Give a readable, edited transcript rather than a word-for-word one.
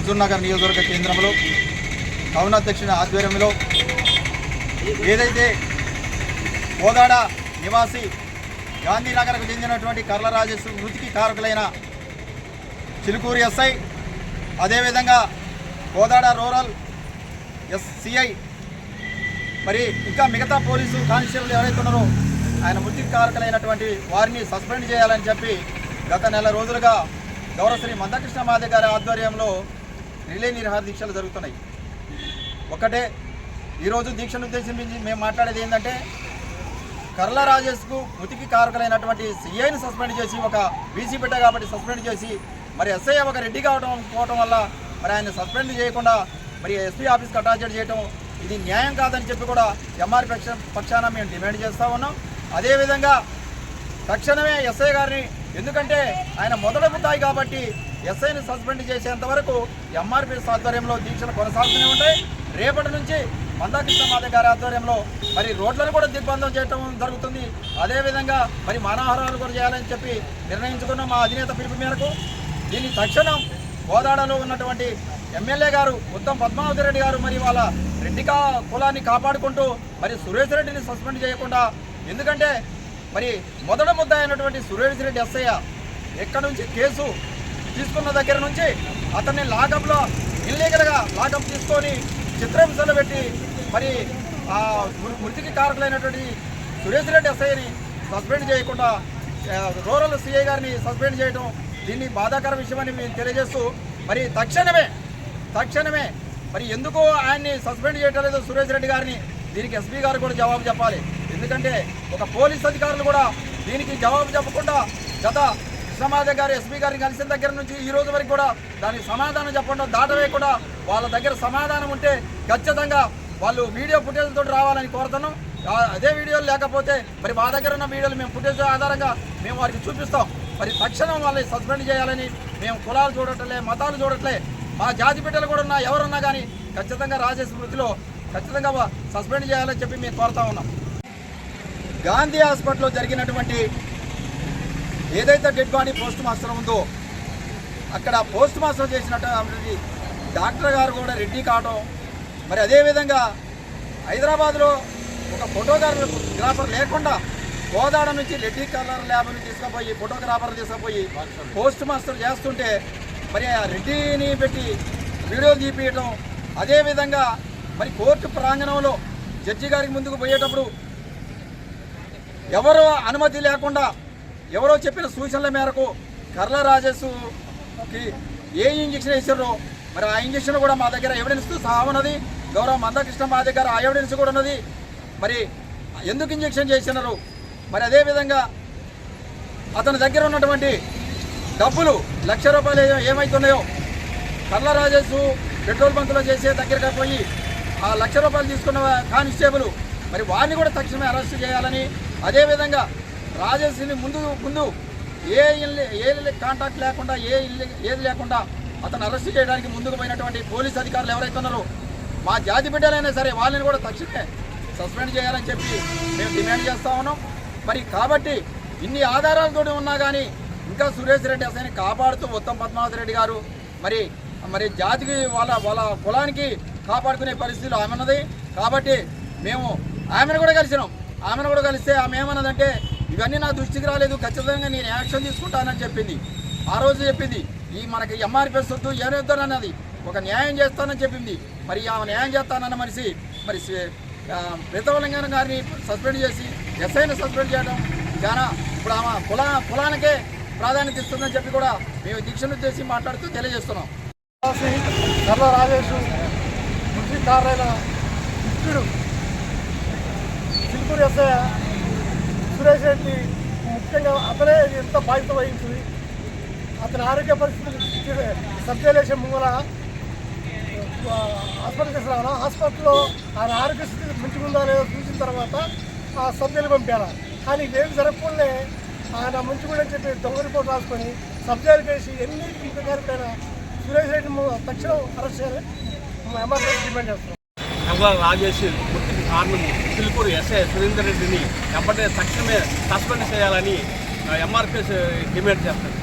హుజూర్నగర్ నియోజకవర్గ కేంద్రంలో కౌనాధ్యక్షుని ఆధ్వర్యంలో ఏదైతే కోదాడ నివాసి గాంధీనగర్కు చెందినటువంటి కర్ల రాజేష్ మృతికి కారకులైన చిలుకూరు ఎస్ఐ, అదేవిధంగా కోదాడ రూరల్ సిఐ, మరి ఇంకా మిగతా పోలీసు కానిస్టేబుల్ ఎవరైతే ఉన్నారో ఆయన మృతికి కారకులైనటువంటి వారిని సస్పెండ్ చేయాలని చెప్పి గత నెల రోజులుగా గౌరవ శ్రీ మందకృష్ణ మాదిగ గారి ఆధ్వర్యంలో రిలే నిరాహార దీక్షలు జరుగుతున్నాయి. ఒకటే ఈరోజు దీక్షను ఉద్దేశించి మేము మాట్లాడేది ఏంటంటే, కర్ల రాజేష్కు మృతికి కారకులైనటువంటి సిఐని సస్పెండ్ చేసి, ఒక బీసీ బిడ్డ కాబట్టి సస్పెండ్ చేసి, మరి ఎస్ఐ ఒక రెడ్డి పోవటం వల్ల మరి ఆయన సస్పెండ్ చేయకుండా మరి ఎస్పీ ఆఫీస్కి అటాచ్ చేయటం ఇది న్యాయం కాదని చెప్పి కూడా ఎంఆర్ పక్షాన మేము డిమాండ్ చేస్తూ ఉన్నాం. అదేవిధంగా తక్షణమే ఎస్ఐ గారిని, ఎందుకంటే ఆయన మొదటి ముద్దాయి కాబట్టి ఎస్ఐని సస్పెండ్ చేసేంత వరకు ఎంఆర్పీఎస్ ఆధ్వర్యంలో దీక్షలు కొనసాగుతూనే ఉంటాయి. రేపటి నుంచి మందాకృష్ణ మాదిగ గారి ఆధ్వర్యంలో మరి రోడ్లను కూడా దిగ్బంధం చేయడం జరుగుతుంది. అదేవిధంగా మరి మానవహారాలు కూడా చేయాలని చెప్పి నిర్ణయించుకున్న మా అధినేత పిలుపు మేరకు దీన్ని తక్షణం కోదాడలో ఉన్నటువంటి ఎమ్మెల్యే గారు ఉత్తమ్ పద్మావతి రెడ్డి గారు మరి వాళ్ళ రెడ్డి కులాన్ని కాపాడుకుంటూ మరి సురేష్ రెడ్డిని సస్పెండ్ చేయకుండా, ఎందుకంటే మరి మొదటి ముద్ద అయినటువంటి సురేష్ రెడ్డి ఎస్ఐ ఎక్కడి నుంచి కేసు తీసుకున్న దగ్గర నుంచి అతన్ని లాకప్లో ఇల్లీగల్గా లాకప్ తీసుకొని చిత్రహింసలు పెట్టి మరి ఆ మృతికి కారకులైనటువంటి సురేష్ రెడ్డి ఎస్ఐని సస్పెండ్ చేయకుండా రూరల్ సిఐ గారిని సస్పెండ్ చేయడం దీన్ని బాధాకర విషయమని మేము తెలియజేస్తూ, మరి తక్షణమే మరి ఎందుకు ఆయన్ని సస్పెండ్ చేయటం లేదు సురేష్ రెడ్డి గారిని, దీనికి ఎస్పీ గారు కూడా జవాబు చెప్పాలి. ఎందుకంటే ఒక పోలీస్ అధికారులు కూడా దీనికి జవాబు చెప్పకుండా గత కృష్ణమాదిగ గారు ఎస్పీ గారిని కలిసిన దగ్గర నుంచి ఈ రోజు వరకు కూడా దానికి సమాధానం చెప్పకుండా దాటవేయకుండా వాళ్ళ దగ్గర సమాధానం ఉంటే ఖచ్చితంగా వాళ్ళు వీడియో ఫుటేజ్తో రావాలని కోరుతున్నాం. అదే వీడియోలు లేకపోతే మరి మా దగ్గర ఉన్న వీడియోలు మేము ఫుటేజ్ ఆధారంగా మేము వారికి చూపిస్తాం. మరి తక్షణం వాళ్ళని సస్పెండ్ చేయాలని మేము కులాలు చూడట్లే, మతాలు చూడట్లే, మా జాతి బిడ్డలు కూడా ఉన్నా ఎవరున్నా కానీ ఖచ్చితంగా రాజేష్ మృతిలో ఖచ్చితంగా సస్పెండ్ చేయాలని చెప్పి మేము కోరుతా ఉన్నాం. గాంధీ హాస్పిటల్లో జరిగినటువంటి ఏదైతే డెడ్ బాడీ పోస్ట్ మాస్టర్ ఉందో అక్కడ పోస్ట్ మాస్టర్ చేసినటువంటి డాక్టర్ గారు కూడా రెడ్డి కావడం, మరి అదేవిధంగా హైదరాబాద్లో ఒక ఫోటోగ్రాఫర్ లేకుండా కోదాడ నుంచి రెడ్డి కలర్ ల్యాబ్ని తీసుకుపోయి ఫోటోగ్రాఫర్ తీసుకుపోయి పోస్ట్ మాస్టర్ చేస్తుంటే మరి ఆ రెడ్డిని పెట్టి వీడియోలు తీపియటం, అదేవిధంగా మరి కోర్టు ప్రాంగణంలో జడ్జి గారికి ముందుకు పోయేటప్పుడు ఎవరో అనుమతి లేకుండా ఎవరో చెప్పిన సూచనల మేరకు కర్ల రాజేష్కి ఏ ఇంజక్షన్ వేసారో మరి ఆ ఇంజక్షన్ కూడా మా దగ్గర ఎవిడెన్స్ సహా ఉన్నది. గౌరవ మందకృష్ణ మా దగ్గర ఆ ఎవిడెన్స్ కూడా ఉన్నది. మరి ఎందుకు ఇంజక్షన్ చేసినారు, మరి అదేవిధంగా అతని దగ్గర ఉన్నటువంటి డబ్బులు ₹1,00,000 ఏమవుతున్నాయో కర్ల రాజేష్ పెట్రోల్ బంకులో చేసే దగ్గరగా పోయి ఆ ₹1,00,000 తీసుకున్న కానిస్టేబుల్ మరి వారిని కూడా తక్షణమే అరెస్ట్ చేయాలని, అదేవిధంగా రాజేష్ని ముందు ఏ కాంటాక్ట్ లేకుండా ఏది లేకుండా అతను అరెస్ట్ చేయడానికి ముందుకు పోయినటువంటి పోలీస్ అధికారులు ఎవరైతే ఉన్నారో మా జాతి బిడ్డలైనా సరే వాళ్ళని కూడా తక్షణమే సస్పెండ్ చేయాలని చెప్పి మేము డిమాండ్ చేస్తూ ఉన్నాం. మరి కాబట్టి ఇన్ని ఆధారాలతో ఉన్నా కానీ ఇంకా సురేష్ రెడ్డి అసలు కాపాడుతూ ఉత్తమ్ పద్మావతి రెడ్డి గారు మరి జాతికి వాళ్ళ కులానికి కాపాడుకునే పరిస్థితులు ఆమె ఉన్నది. కాబట్టి మేము ఆమెను కూడా కలిస్తే ఆమె ఏమన్నదంటే, ఇవన్నీ నా దృష్టికి రాలేదు, ఖచ్చితంగా నేను యాక్షన్ తీసుకుంటానని చెప్పింది. ఆ రోజు చెప్పింది ఈ మనకి ఎంఆర్పీఎస్ వద్దు ఏనొద్దు అన్నది, ఒక న్యాయం చేస్తానని చెప్పింది. మరి ఆమె న్యాయం చేస్తానన్న మనిషి మరి ప్రీతమలింగం గారిని సస్పెండ్ చేసి ఎస్ఐని సస్పెండ్ చేయడం చాలా ఇప్పుడు ఆమె కులానికే ప్రాధాన్యత ఇస్తుందని చెప్పి కూడా మేము దీక్షను చేసి మాట్లాడుతూ తెలియజేస్తున్నాం. కర్ల రాజేష్ మృతి కారైన మిత్రుడు చిలుకూరు ఎస్ఐ సురేష్ రెడ్డి ముఖ్యంగా అతనే ఎంత బాధ్యత వహించింది. అతని ఆరోగ్య పరిస్థితులు సబ్జైలేషన్ ముంగల హాస్పిటల్ తీసుకురావాలి. హాస్పిటల్లో ఆయన ఆరోగ్య స్థితి మంచిగుందా లేదో చూసిన తర్వాత ఆ సబ్జైలు పంపారు. కానీ ఇవేమి జరగకుండానే ఆయన మంచిగుండని చెప్పి దొంగ రిపోర్ట్ రాసుకొని సబ్జైలుకి వేసి ఎన్నింటికి ప్రకారమైన సురేష్ రెడ్డి తక్షణం అరెస్ట్ చేయాలి ఎమ్మెల్యే డిమాండ్ చేస్తున్నాం. కర్ల రాజేష్ మృతికి కారణం చిలుకూరు ఎస్ఐ సురేందర్ రెడ్డిని ఎప్పటికీ తక్షణమే సస్పెండ్ చేయాలని ఎంఆర్పీఎస్ డిమాండ్ చేస్తారు.